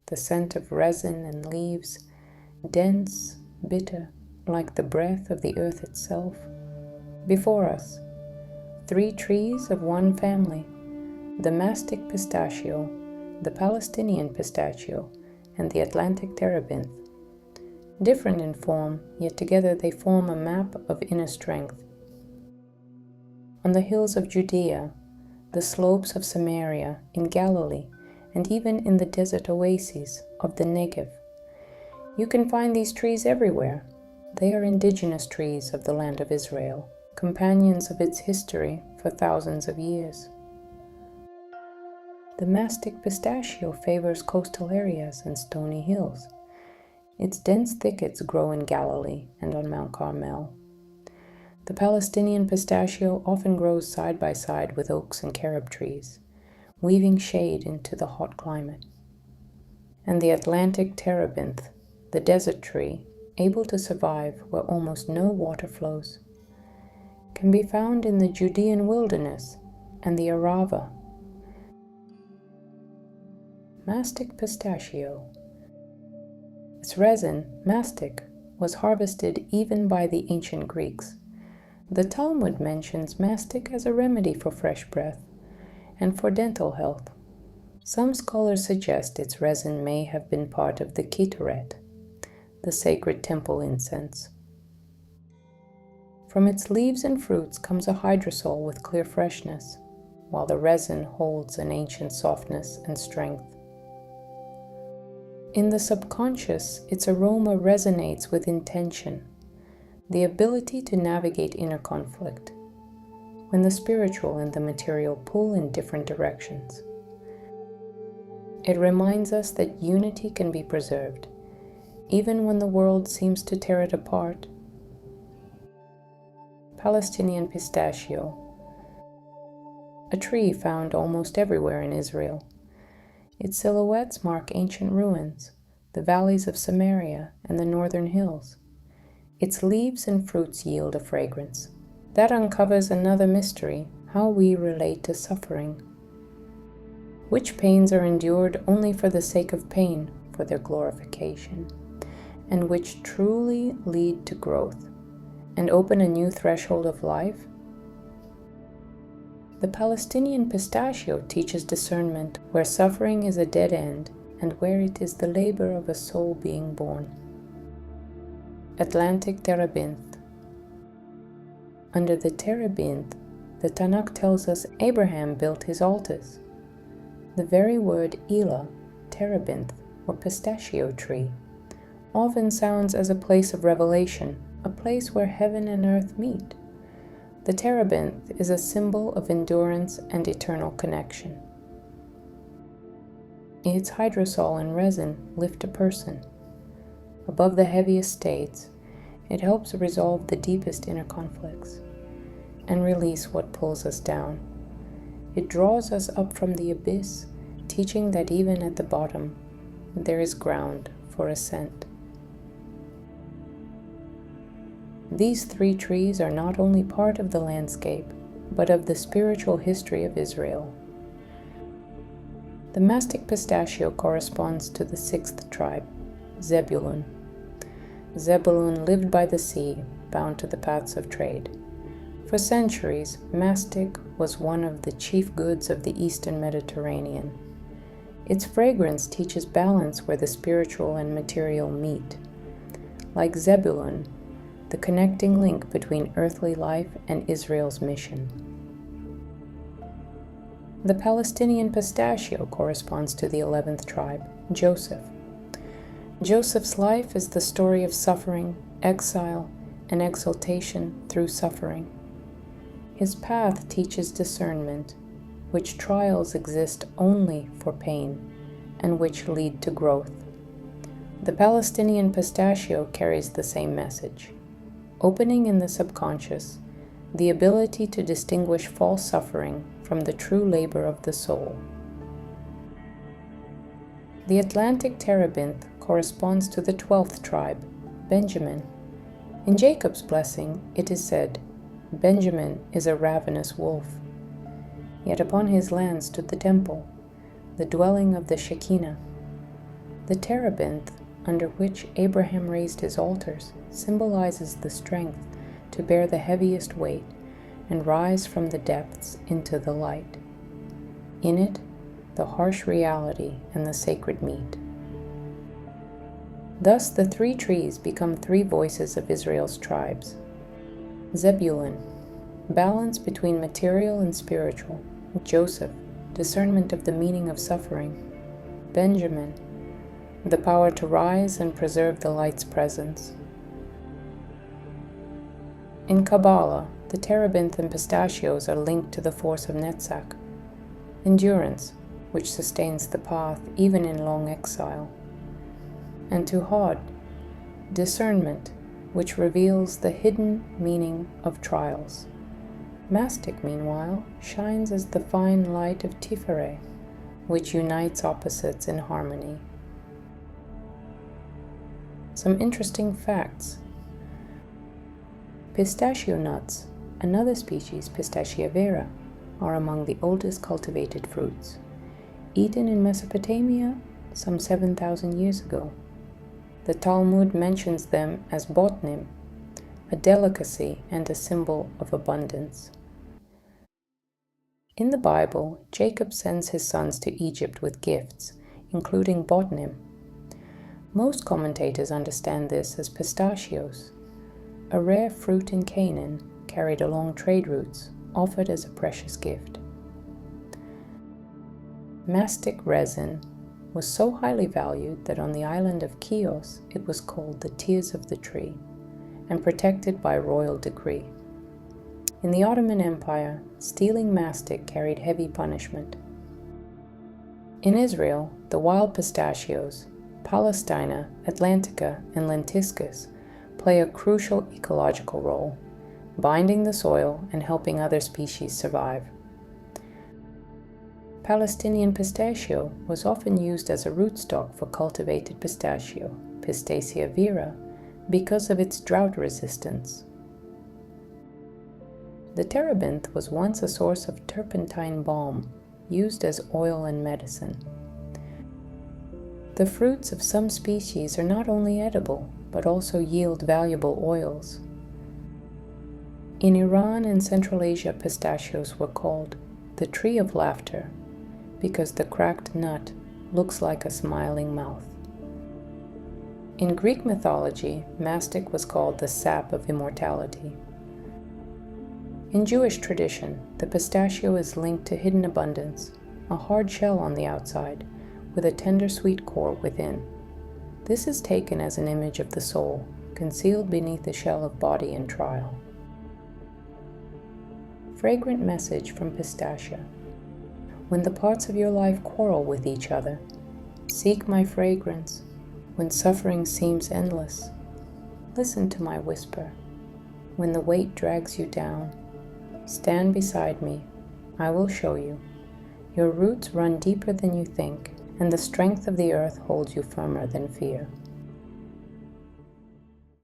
the scent of resin and leaves, dense, bitter, like the breath of the earth itself. Before us, 3 trees of one family, the Mastic Pistachio, the Palestinian Pistachio, and the Atlantic Terebinth. Different in form, yet together they form a map of inner strength. On the hills of Judea, the slopes of Samaria, in Galilee, and even in the desert oases of the Negev, you can find these trees everywhere. They are indigenous trees of the land of Israel, companions of its history for thousands of years. The Mastic Pistachio favors coastal areas and stony hills. Its dense thickets grow in Galilee and on Mount Carmel. The Palestinian Pistachio often grows side by side with oaks and carob trees, weaving shade into the hot climate. And the Atlantic Terebinth, the desert tree, able to survive where almost no water flows, can be found in the Judean wilderness and the Aroma. Mastic Pistachio. Its resin, mastic, was harvested even by the ancient Greeks. The Talmud mentions mastic as a remedy for fresh breath and for dental health. Some scholars suggest its resin may have been part of the ketoret, the sacred temple incense. From its leaves and fruits comes a hydrosol with clear freshness, while the resin holds an ancient softness and strength. In the subconscious, its aroma resonates with intention, the ability to navigate inner conflict, when the spiritual and the material pull in different directions. It reminds us that unity can be preserved, even when the world seems to tear it apart. Palestinian Pistachio, a tree found almost everywhere in Israel. Its silhouettes mark ancient ruins, the valleys of Samaria and the northern hills. Its leaves and fruits yield a fragrance. That uncovers another mystery, how we relate to suffering. Which pains are endured only for the sake of pain, for their glorification, and which truly lead to growth and open a new threshold of life? The Palestinian Pistachio teaches discernment where suffering is a dead end and where it is the labor of a soul being born. Atlantic Terebinth. Under the Terebinth, the Tanakh tells us Abraham built his altars. The very word Elah, Terebinth, or pistachio tree, often sounds as a place of revelation, a place where heaven and earth meet. The Terebinth is a symbol of endurance and eternal connection. Its hydrosol and resin lift a person. Above the heaviest states, it helps resolve the deepest inner conflicts and release what pulls us down. It draws us up from the abyss, teaching that even at the bottom, there is ground for ascent. These 3 trees are not only part of the landscape, but of the spiritual history of Israel. The Mastic Pistachio corresponds to the 6th tribe, Zebulun. Zebulun lived by the sea, bound to the paths of trade. For centuries, mastic was one of the chief goods of the Eastern Mediterranean. Its fragrance teaches balance where the spiritual and material meet. Like Zebulun, the connecting link between earthly life and Israel's mission. The Palestinian Pistachio corresponds to the 11th tribe, Joseph. Joseph's life is the story of suffering, exile, and exaltation through suffering. His path teaches discernment, which trials exist only for pain, and which lead to growth. The Palestinian Pistachio carries the same message, opening in the subconscious the ability to distinguish false suffering from the true labor of the soul. The Atlantic Terebinth corresponds to the 12th tribe, Benjamin. In Jacob's blessing, it is said, "Benjamin is a ravenous wolf." Yet upon his land stood the temple, the dwelling of the Shekinah. The Terebinth, under which Abraham raised his altars, symbolizes the strength to bear the heaviest weight and rise from the depths into the light. In it, the harsh reality and the sacred meet. Thus the three trees become three voices of Israel's tribes. Zebulun, balance between material and spiritual. Joseph, discernment of the meaning of suffering. Benjamin, the power to rise and preserve the light's presence. In Kabbalah, the Terebinth and pistachios are linked to the force of Netzach, endurance, which sustains the path even in long exile, and to Hod, discernment, which reveals the hidden meaning of trials. Mastic, meanwhile, shines as the fine light of Tiferet, which unites opposites in harmony. Some interesting facts. Pistachio nuts, another species, Pistacia vera, are among the oldest cultivated fruits, eaten in Mesopotamia some 7,000 years ago. The Talmud mentions them as botnim, a delicacy and a symbol of abundance. In the Bible, Jacob sends his sons to Egypt with gifts, including botnim. Most commentators understand this as pistachios, a rare fruit in Canaan carried along trade routes, offered as a precious gift. Mastic resin was so highly valued that on the island of Chios it was called the tears of the tree and protected by royal decree. In the Ottoman Empire, stealing mastic carried heavy punishment. In Israel, the wild pistachios, Palestina, atlantica, and lentiscus play a crucial ecological role, binding the soil and helping other species survive. Palestinian Pistachio was often used as a rootstock for cultivated pistachio, Pistacia vera, because of its drought resistance. The Terebinth was once a source of turpentine balm, used as oil and medicine. The fruits of some species are not only edible, but also yield valuable oils. In Iran and Central Asia, pistachios were called the tree of laughter because the cracked nut looks like a smiling mouth. In Greek mythology, mastic was called the sap of immortality. In Jewish tradition, the pistachio is linked to hidden abundance, a hard shell on the outside, with a tender sweet core within. This is taken as an image of the soul, concealed beneath the shell of body and trial. Fragrant message from Pistacia. When the parts of your life quarrel with each other, seek my fragrance. When suffering seems endless, listen to my whisper. When the weight drags you down, stand beside me. I will show you. Your roots run deeper than you think, and the strength of the earth holds you firmer than fear.